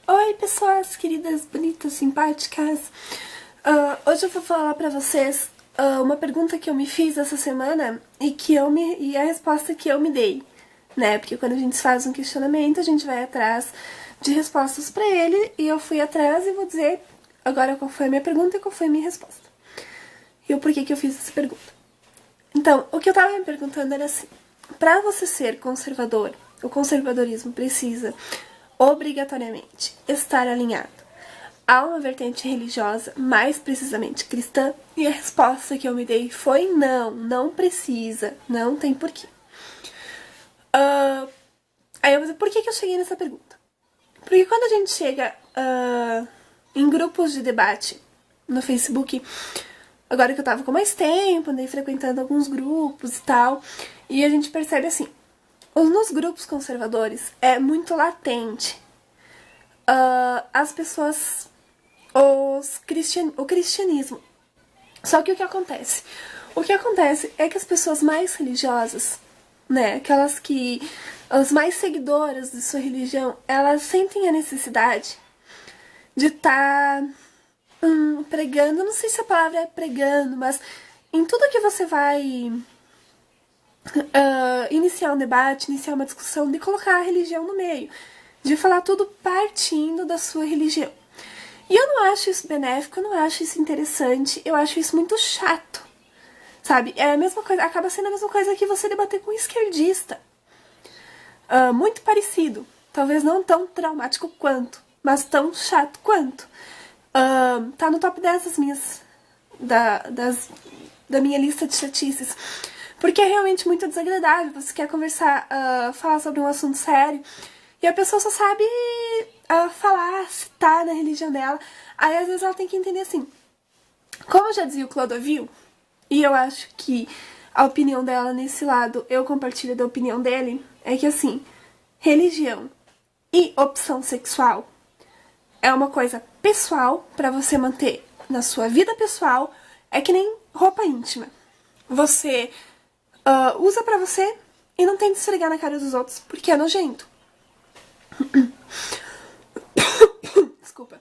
Oi, pessoas queridas, bonitas, simpáticas. Hoje eu vou falar pra vocês uma pergunta que eu me fiz essa semana e a resposta que eu me dei, né? Porque quando a gente faz um questionamento, a gente vai atrás de respostas pra ele e eu fui atrás e vou dizer agora qual foi a minha pergunta e qual foi a minha resposta. E o porquê que eu fiz essa pergunta. Então, o que eu tava me perguntando era assim: pra você ser conservador, o conservadorismo precisa obrigatoriamente estar alinhado a uma vertente religiosa, mais precisamente cristã? E a resposta que eu me dei foi não, não precisa, não tem porquê. Aí eu vou dizer, por que eu cheguei nessa pergunta? Porque quando a gente chega em grupos de debate no Facebook, agora que eu tava com mais tempo, andei frequentando alguns grupos e tal, e a gente percebe assim, nos grupos conservadores é muito latente as pessoas, o cristianismo. Só que o que acontece? O que acontece é que as pessoas mais religiosas, né, as mais seguidoras de sua religião, elas sentem a necessidade de estar pregando, não sei se a palavra é pregando, mas em tudo que você vai iniciar um debate, iniciar uma discussão, de colocar a religião no meio, de falar tudo partindo da sua religião. E eu não acho isso benéfico, eu não acho isso interessante, eu acho isso muito chato, sabe? É a mesma coisa, acaba sendo a mesma coisa que você debater com um esquerdista. Muito parecido, talvez não tão traumático quanto, mas tão chato quanto. Tá no top 10 das minhas, da minha lista de chatices. Porque é realmente muito desagradável. Você quer conversar, falar sobre um assunto sério, e a pessoa só sabe falar, citar na religião dela. Aí às vezes ela tem que entender assim. Como já dizia o Clodovil, e eu acho que a opinião dela nesse lado, eu compartilho da opinião dele, é que assim, religião e opção sexual é uma coisa pessoal pra você manter na sua vida pessoal. É que nem roupa íntima. Você usa pra você e não tem que esfregar na cara dos outros, porque é nojento. Desculpa.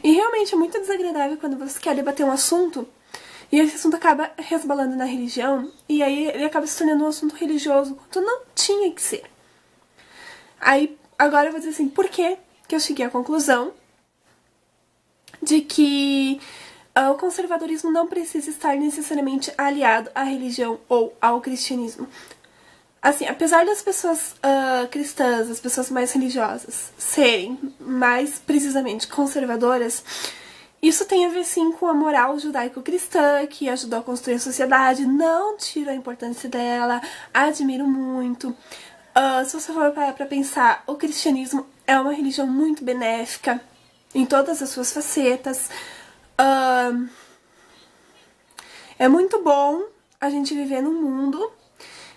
E realmente é muito desagradável quando você quer debater um assunto e esse assunto acaba resbalando na religião e aí ele acaba se tornando um assunto religioso quando não tinha que ser. Aí, agora eu vou dizer assim, por que eu cheguei à conclusão de que o conservadorismo não precisa estar necessariamente aliado à religião ou ao cristianismo. Assim, apesar das pessoas cristãs, as pessoas mais religiosas, serem mais precisamente conservadoras, isso tem a ver sim com a moral judaico-cristã, que ajudou a construir a sociedade. Não tiro a importância dela, admiro muito. Se você for pra pensar, o cristianismo é uma religião muito benéfica em todas as suas facetas. É muito bom a gente viver num mundo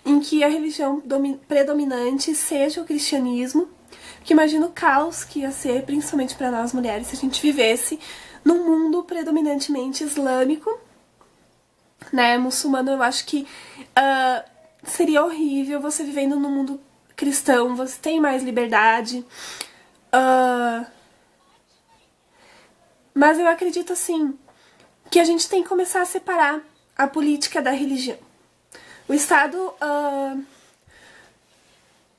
em que a religião predominante seja o cristianismo, porque imagina o caos que ia ser, principalmente para nós mulheres, se a gente vivesse num mundo predominantemente islâmico, né, muçulmano. Eu acho que seria horrível você vivendo num mundo cristão, você tem mais liberdade, mas eu acredito assim que a gente tem que começar a separar a política da religião. O Estado,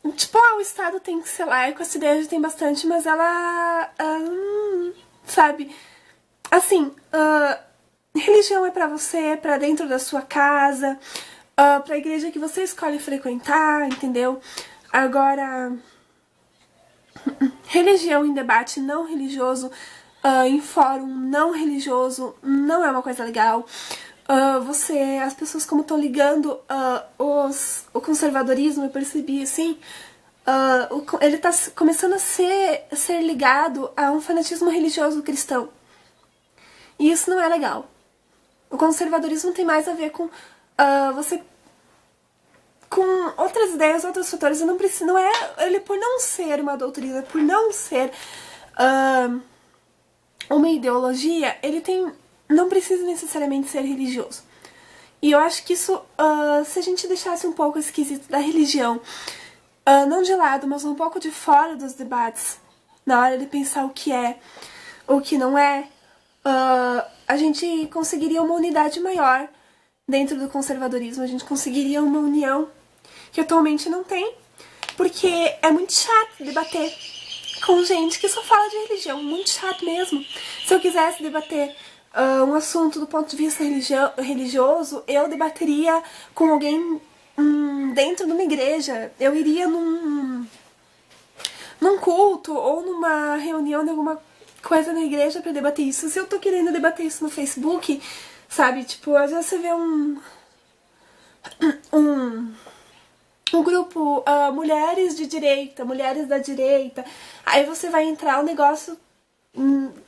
o Estado tem que ser laico, essa ideia já tem bastante, mas ela, sabe, assim, religião é pra você, é pra dentro da sua casa, pra igreja que você escolhe frequentar, entendeu? Agora, religião em debate não religioso, em fórum não religioso, não é uma coisa legal. As pessoas como estão ligando o conservadorismo, eu percebi assim, ele tá começando a ser ligado a um fanatismo religioso cristão. E isso não é legal. O conservadorismo tem mais a ver com você com outras ideias, outros fatores. Não é ele por não ser uma doutrina, por não ser uma ideologia, não precisa necessariamente ser religioso. E eu acho que isso, se a gente deixasse um pouco esse quesito da religião, não de lado, mas um pouco de fora dos debates, na hora de pensar o que é, o que não é, a gente conseguiria uma unidade maior dentro do conservadorismo, a gente conseguiria uma união que atualmente não tem, porque é muito chato debater com gente que só fala de religião, muito chato mesmo. Se eu quisesse debater um assunto do ponto de vista religioso, eu debateria com alguém dentro de uma igreja, eu iria num culto ou numa reunião de alguma coisa na igreja pra debater isso. Se eu tô querendo debater isso no Facebook, sabe, tipo, às vezes você vê um grupo, mulheres de direita, mulheres da direita, aí você vai entrar, o negócio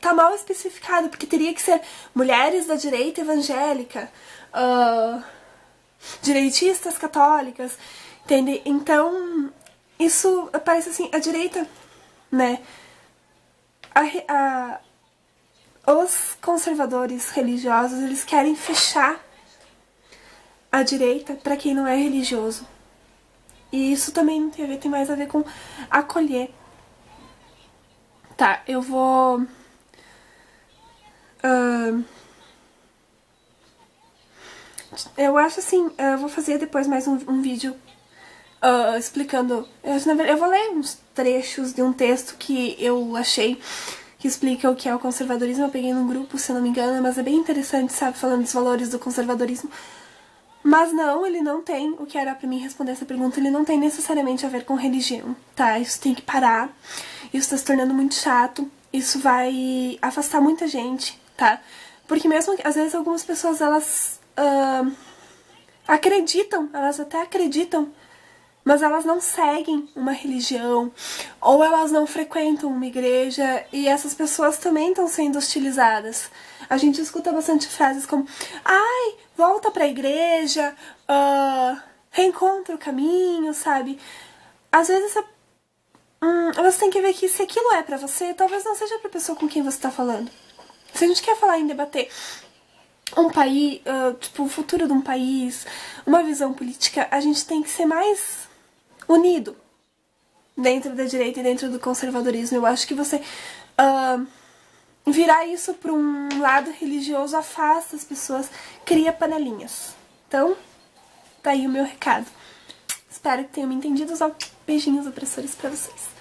tá mal especificado, porque teria que ser mulheres da direita evangélica, direitistas católicas, entende? Então, isso parece assim, a direita, né, os conservadores religiosos, eles querem fechar a direita pra quem não é religioso. E isso também tem mais a ver com acolher. Tá, eu vou... eu acho assim, eu vou fazer depois mais um vídeo explicando... Eu vou ler uns trechos de um texto que eu achei que explica o que é o conservadorismo. Eu peguei num grupo, se eu não me engano, mas é bem interessante, sabe? Falando dos valores do conservadorismo. Mas não, ele não tem, o que era pra mim responder essa pergunta, ele não tem necessariamente a ver com religião, tá? Isso tem que parar, isso tá se tornando muito chato, isso vai afastar muita gente, tá? Porque mesmo que, às vezes, algumas pessoas, elas acreditam, elas até acreditam, mas elas não seguem uma religião, ou elas não frequentam uma igreja, e essas pessoas também estão sendo hostilizadas. A gente escuta bastante frases como: ai, volta pra igreja, reencontra o caminho, sabe? Às vezes você tem que ver que se aquilo é pra você, talvez não seja pra pessoa com quem você tá falando. Se a gente quer falar em debater um país, tipo, o futuro de um país, uma visão política, a gente tem que ser mais unido dentro da direita e dentro do conservadorismo. Eu acho que você virar isso para um lado religioso afasta as pessoas, cria panelinhas. Então, tá aí o meu recado. Espero que tenham me entendido. Beijinhos opressores pra vocês.